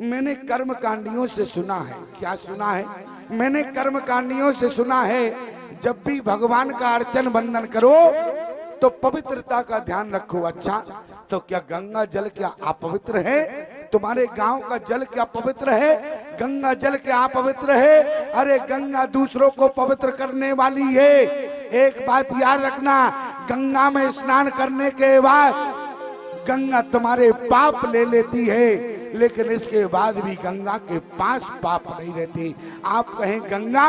मैंने कर्म कांडियों से सुना है। क्या सुना है? मैंने कर्म कांडियों से सुना है, जब भी भगवान का अर्चन वंदन करो तो पवित्रता का ध्यान रखो। अच्छा, तो क्या गंगा जल क्या अपवित्र है? तुम्हारे गांव का जल क्या पवित्र है? गंगा जल क्या अपवित्र है? अरे गंगा दूसरों को पवित्र करने वाली है। एक बात याद रखना, गंगा में स्नान करने के बाद गंगा तुम्हारे पाप ले लेती है, लेकिन इसके बाद भी गंगा के पास पाप नहीं रहती। आप कहें गंगा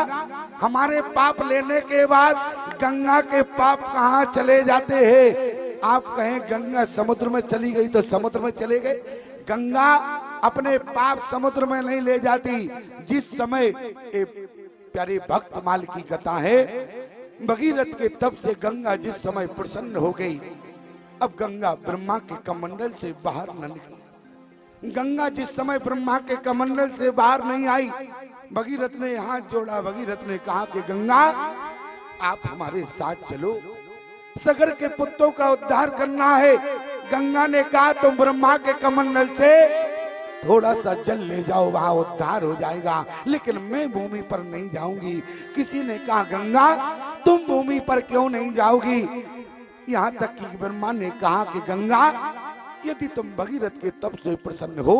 हमारे पाप लेने के बाद गंगा के पाप कहाँ चले जाते हैं? आप कहें गंगा समुद्र में चली गई तो समुद्र में चले गए। गंगा अपने पाप समुद्र में नहीं ले जाती। जिस समय प्यारे भक्त माल की कथा है, भगीरथ के तप से गंगा जिस समय प्रसन्न हो गई, अब गंगा ब्रह्मा के कमंडल से बाहर न निकली। गंगा जिस समय ब्रह्मा के कमंडल से बाहर नहीं आई, भगीरथ ने हाथ जोड़ा। भगीरथ ने कहा कि गंगा आप हमारे साथ चलो, सगर के पुत्रों का उद्धार करना है। गंगा ने कहा तुम ब्रह्मा के कमंडल से थोड़ा सा जल ले जाओ, वहां उद्धार हो जाएगा, लेकिन मैं भूमि पर नहीं जाऊंगी। किसी ने कहा गंगा तुम भूमि पर क्यों नहीं जाओगी? यहाँ तक कि ब्रह्मा ने कहा कि गंगा यदि तुम भगीरथ के तप से प्रसन्न हो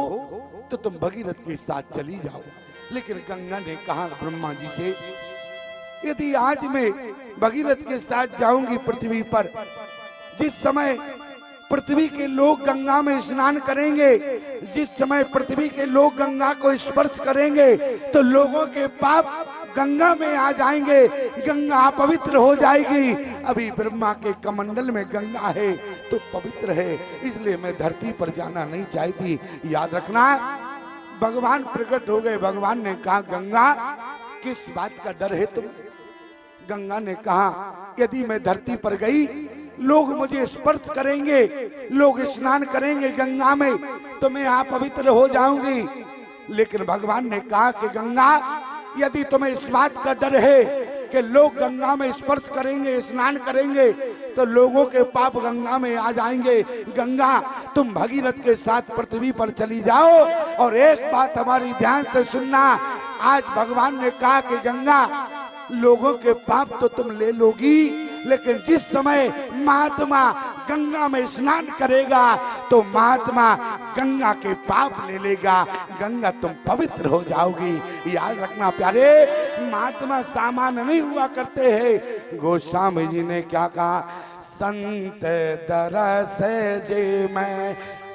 तो तुम भगीरथ के साथ चली जाओ। लेकिन गंगा ने कहा ब्रह्मा जी से, यदि आज मैं भगीरथ के साथ जाऊंगी पृथ्वी पर, जिस समय पृथ्वी के लोग गंगा में स्नान करेंगे, जिस समय पृथ्वी के लोग गंगा को स्पर्श करेंगे, तो लोगों के पाप गंगा में आ जाएंगे, गंगा अपवित्र हो जाएगी। अभी ब्रह्मा के कमंडल में गंगा है तो पवित्र है, इसलिए मैं धरती पर जाना नहीं चाहती। याद रखना, भगवान प्रकट हो गए। भगवान ने कहा गंगा किस बात का डर है तुम्हें? गंगा ने कहा यदि मैं धरती पर गई, लोग मुझे स्पर्श करेंगे, लोग स्नान करेंगे गंगा में, तो मैं अपवित्र हो जाऊंगी। लेकिन भगवान ने कहा कि गंगा यदि तुम्हें इस बात का डर है कि लोग गंगा में स्पर्श करेंगे, स्नान करेंगे, तो लोगों के पाप गंगा में आ जाएंगे। गंगा तुम भगीरथ के साथ पृथ्वी पर चली जाओ। और एक बात हमारी ध्यान से सुनना, आज भगवान ने कहा कि गंगा लोगों के पाप तो तुम ले लोगी, लेकिन जिस समय महात्मा गंगा में स्नान करेगा तो महात्मा गंगा के पाप ले लेगा, गंगा तुम पवित्र हो जाओगी। याद रखना प्यारे, महात्मा सामान्य नहीं हुआ करते हैं। गोस्वामी जी ने क्या कहा, संत दरस जे मैं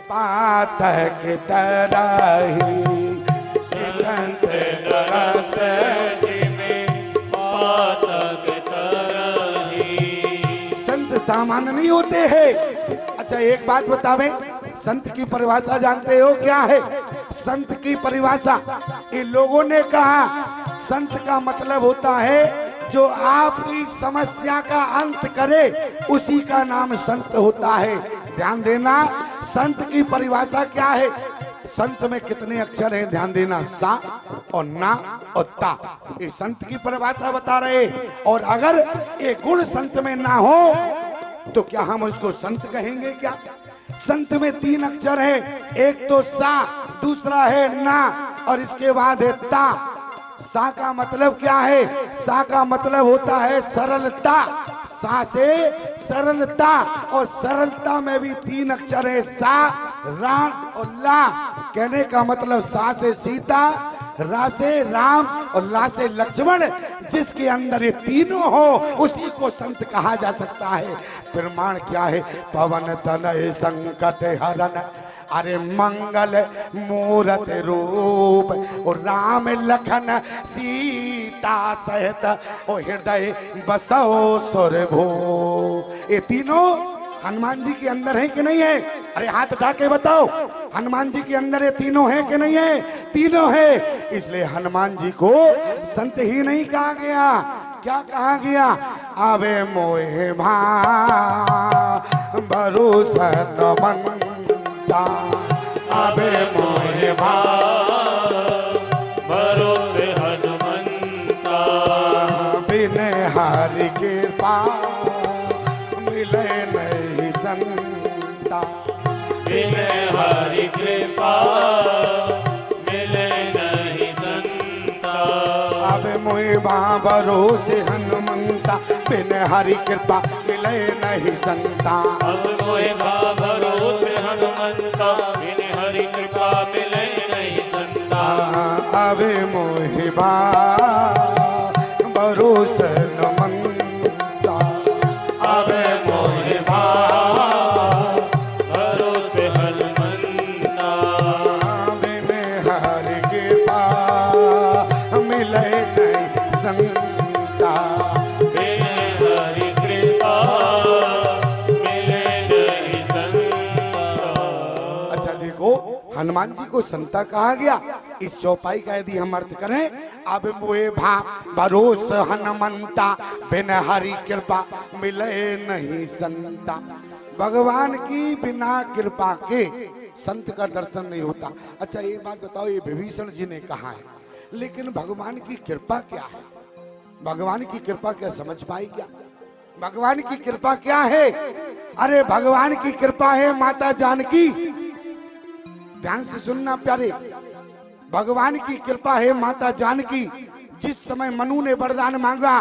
पातक डरही, संत दरस जे मैं पातक डरही। संत सामान्य नहीं होते हैं। अच्छा एक बात बतावें, संत की परिभाषा जानते हो क्या है? संत की परिभाषा ये लोगों ने कहा, संत का मतलब होता है जो आपकी समस्या का अंत करे, उसी का नाम संत होता है। ध्यान देना, संत की परिभाषा क्या है? संत में कितने अक्षर हैं? ध्यान देना, सा और ना और ता, ये संत की परिभाषा बता रहे। और अगर ये गुण संत में ना हो तो क्या हम उसको संत कहेंगे क्या? संत में 3 अक्षर है, एक तो सा, दूसरा है ना, और इसके बाद है ता। सा का मतलब क्या है? सा का मतलब होता है सरलता। सा से सरलता, और सरलता में भी 3 अक्षर है, सा, रा और ला। कहने का मतलब सा से सीता, रा से राम और ला से लक्ष्मण, जिसके अंदर ये तीनों हो उसी को संत कहा जा सकता है। प्रमाण क्या है? पवन तनय संकट हरन, अरे मंगल मूरत रूप, और राम लखन सीता सहित और हृदय बसो सुरभू। ये तीनों हनुमान जी के अंदर है कि नहीं है? अरे हाथ उठा के बताओ, हनुमान जी के अंदर ये तीनों है कि नहीं है? तीनों है। इसलिए हनुमान जी को संत ही नहीं कहा गया, क्या कहा गया? आवे मोहे भरोसन मनता, आवे मोहे भरोसे हनुमंता, बिन हरि कृपा मिले नहीं संता, बिन हरि कृपा भरोसे हनुमंता, बिन हरि कृपा मिले नहीं संता। अब मोहे भरोसे हनुमंता, बिन हरि कृपा मिले नहीं संता। अब मोहे भरोसे हनुमंता, अब मोहे भरोसे हनुमंता, बिन हरि कृपा मिले नहीं संता। बिन हरि कृपा मिले नहीं संता। अच्छा देखो, हनुमान जी को संता कहा गया। इस चौपाई का यदि हम अर्थ करें, अब मोए भरोस हनुमंता, बिन हरि कृपा मिले नहीं संता। भगवान की बिना कृपा के संत का दर्शन नहीं होता। अच्छा एक बात बताओ, ये विभीषण जी ने कहा है, लेकिन भगवान की कृपा क्या है? भगवान की कृपा क्या समझ पाई क्या? भगवान की कृपा क्या है? अरे भगवान की कृपा है माता जानकी। ध्यान से सुनना प्यारे, भगवान की कृपा है माता जानकी। जिस समय मनु ने वरदान मांगा,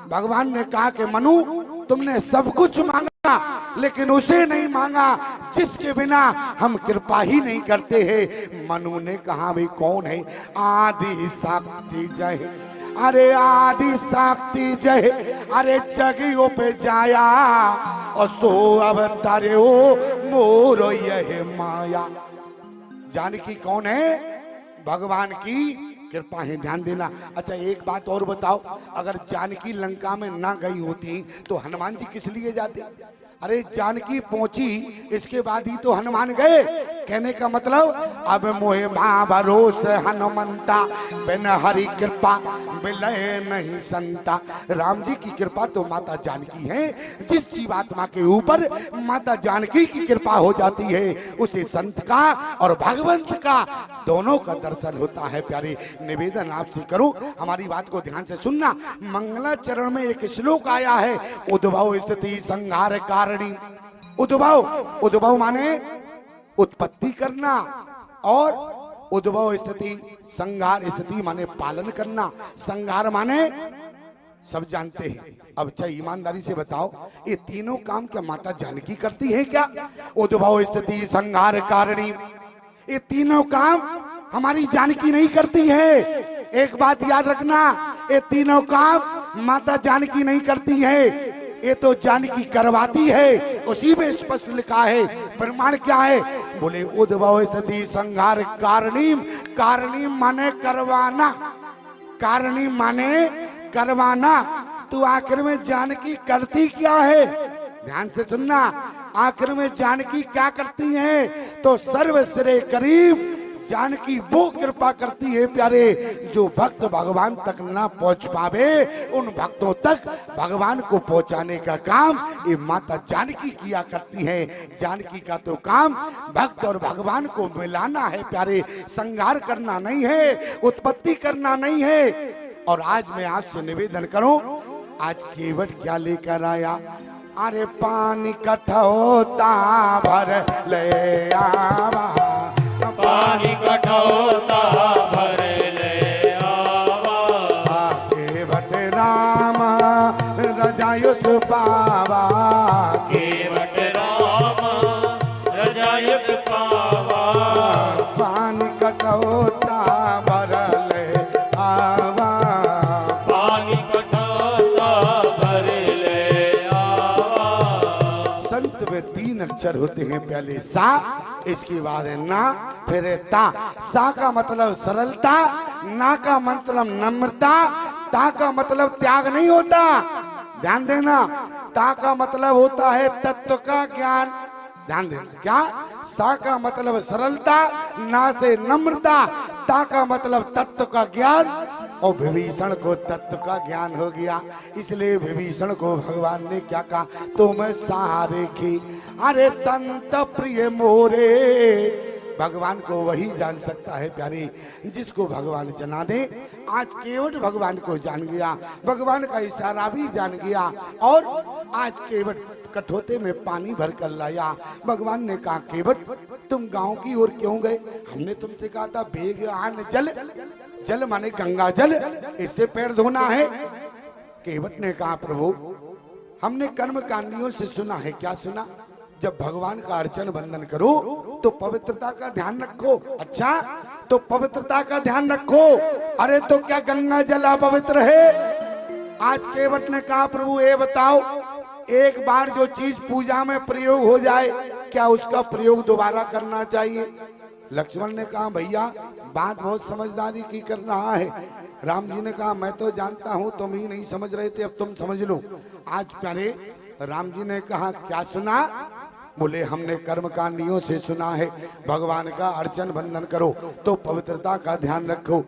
भगवान ने कहा कि मनु तुमने सब कुछ मांगा, लेकिन उसे नहीं मांगा जिसके बिना हम कृपा ही नहीं करते हैं। मनु ने कहा भाई कौन है? आदि शक्ति जय, अरे आदि शक्ति जय, अरे जगियो पे जाया और सो अवतारे हो मोर यह माया। जानकी कौन है? भगवान की कृपा है। ध्यान देना। अच्छा एक बात और बताओ, अगर जानकी लंका में ना गई होती तो हनुमान जी किस लिए जाते? अरे जानकी पहुंची, इसके बाद ही तो हनुमान गए। कहने का मतलब अब मोहे भरोस हनुमंता, बिन हरि कृपा मिले नहीं संता। राम जी की कृपा तो माता जानकी है। जिस जीवात्मा के ऊपर माता जानकी की कृपा हो जाती है, उसे संत का और भगवंत का दोनों का दर्शन होता है। प्यारे निवेदन आपसे करूं, हमारी बात को ध्यान से सुनना। मंगलाचरण में एक श्लोक आया है, उद्भव स्थिति संहार कारणी। उद्भव, उद्भव माने उत्पत्ति करना, और उद्भव स्थिति संहार, स्थिति माने पालन करना, संहार माने सब जानते हैं। अब अच्छा ईमानदारी से बताओ, ये तीनों काम क्या माता जानकी करती है क्या? उद्भव स्थिति संहार कारणी, ये तीनों काम हमारी जानकी नहीं करती है। एक बात याद रखना, ये तीनों काम माता जानकी नहीं करती है, ये तो जानकी करवाती है। उसी में स्पष्ट लिखा है। प्रमाण क्या है? बोले उद्भव स्थिति संहार कारणीम। कारणीम माने करवाना, कारणी माने करवाना। तो आखिर में जानकी करती क्या है? ध्यान से सुनना, आखिर में जानकी क्या करती है? तो सर्वश्रेय करीब जानकी वो कृपा करती है प्यारे, जो भक्त भगवान तक ना पहुंच पावे, उन भक्तों तक भगवान को पहुंचाने का काम ये माता जानकी किया करती है। जानकी का तो काम भक्त और भगवान को मिलाना है प्यारे, संहार करना नहीं है, उत्पत्ति करना नहीं है। और आज मैं आपसे निवेदन करूं, आज केवट क्या लेकर आया? अरे पानी कठौता भर ले आवा, पानी कठौता भर ले आवा। केवट राम रजायुष पावा, केवट राम रजायुष पावा। पानी कठौता भर ले आवा, पानी कठौता भर ले आवा। संत में 3 अक्षर होते हैं, पहले सा, इसके बाद है ना, फिर है ता। सा का मतलब सरलता, ना का मतलब नम्रता, ता का मतलब त्याग नहीं होता। ध्यान देना, ता का मतलब होता है तत्व का ज्ञान। ध्यान देना, क्या? सा का मतलब सरलता, ना से नम्रता, ता का मतलब तत्व का ज्ञान। और विभीषण को तत्व का ज्ञान हो गया, इसलिए विभीषण को भगवान ने क्या कहा? तुम सहारे की, अरे संत प्रिय मोरे। भगवान को वही जान सकता है प्यारे, जिसको भगवान जना दे। आज केवट भगवान को जान गया, भगवान का इशारा भी जान गया, और आज केवट कठोते में पानी भर कर लाया। भगवान ने कहा केवट तुम गांव की ओर क्यों गए? हमने तुमसे कहा था बेग आन जल, जल माने गंगा जल, इससे पैर धोना है। केवट ने कहा प्रभु हमने कर्म कांडियों से सुना है। क्या सुना? जब भगवान का अर्चन बंदन करो तो पवित्रता का ध्यान रखो। अच्छा तो पवित्रता का ध्यान रखो। अरे तो क्या गंगा जल अपवित्र है? आज केवट ने कहा प्रभु ये बताओ एक बार जो चीज पूजा में प्रयोग हो जाए क्या उसका प्रयोग दोबारा करना चाहिए? लक्ष्मण ने कहा भैया बात बहुत समझदारी की कर रहा है। राम जी ने कहा मैं तो जानता हूं तुम ही नहीं समझ रहे थे, अब तुम समझ लो। आज प्यारे राम जी ने कहा क्या सुना? बोले हमने कर्म कांडियों से सुना है भगवान का अर्चन बंदन करो तो पवित्रता का ध्यान रखो।